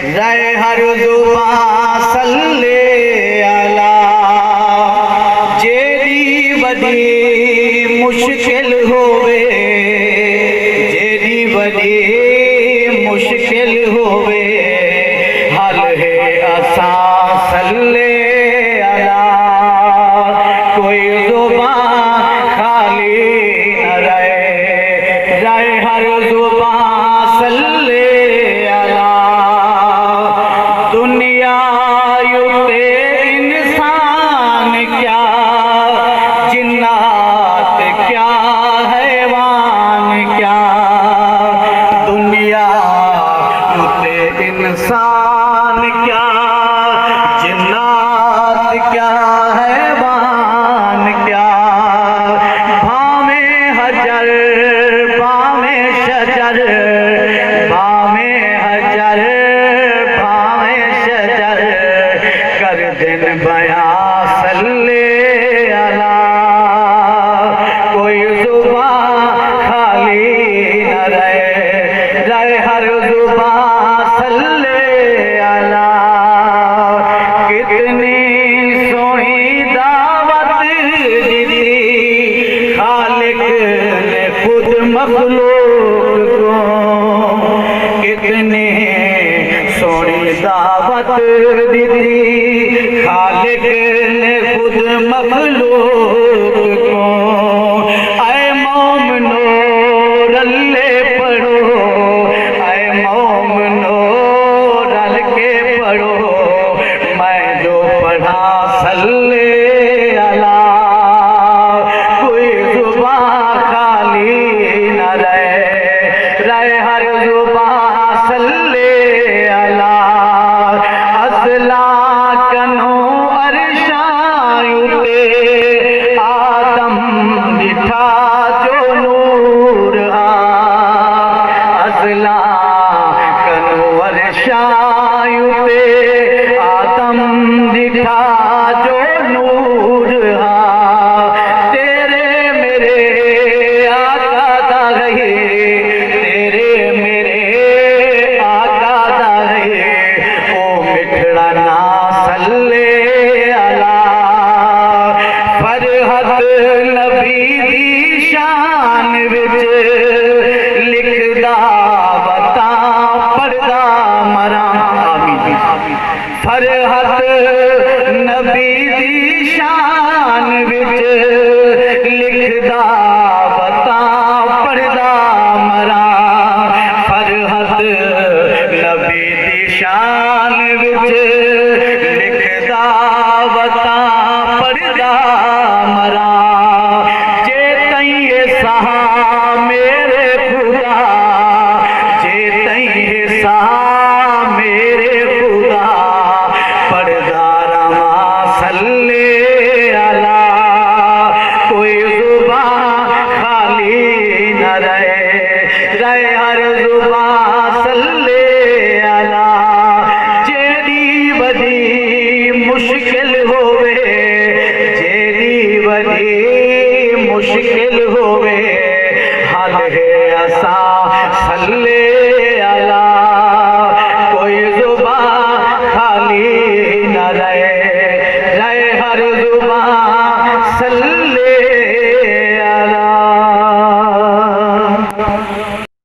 रहे हर जुबां सल्ले अला। जेड़ी वडी मुश्किल होवे, जेड़ी वडी मुश्किल होवे, हल है असा सल्ले अला। कोई जुबां खाली न रहे, रहे हर जुबां सल्ले अला। दुनिया युते इंसान क्या, जिन्नात क्या, हैवान क्या। दुनिया युते इंसान क्या, जिन्नात क्या, हैवान क्या। भावे हजर भावे शजर, भावे हजर भावे शजर, कर दिन बयां सल्ले अला। कोई जुबां खाली न रहे, रहे हर जुबां सल्ले अला। कितनी सोही दावत दी खालिक ने खुद मखलूक को। कितनी सोही दावत दी खालिक ने खुद मखलूक को। ऐ मोमनो रल्ले पढ़ो, ऐ मोमनो रल के पढ़ो, मैं जो पढ़ा सल्ले अला। कोई जुबां खाली न रहे, रहे हर जुबां सल्ले अला। असला कनो अरशायुते, आदम दिठा जो नूर आ। असला कनो अरशायुते, आदम दिठा जो नूर आ। तेरे मेरे आका दा है, तेरे मेरे आका दा है, ओ मिठड़ा ना सल्ले अला। फरहत नबी दी शान विच लिखदा बता पढ़दा मरा। फरहत नबी दी शान विच लिखदा बता पढ़दा मरा। फरहत नबी दी शान विच लिखदा बता पढ़दा मरा। जे तई सहा मेरे खुदा, जे तई सहा मेरे खुदा, पढ़दा रमा सल्ले अला। कोई जुबां खाली न रहे, रहे हर जुबां सल्ले अला। जेड़ी वडी मुश्किल होवे, जेड़ी वडी मुश्किल होवे, हल है असा सल्ले अला। कोई जुबां खाली न रहे, रहे हर जुबां सल्ले अला।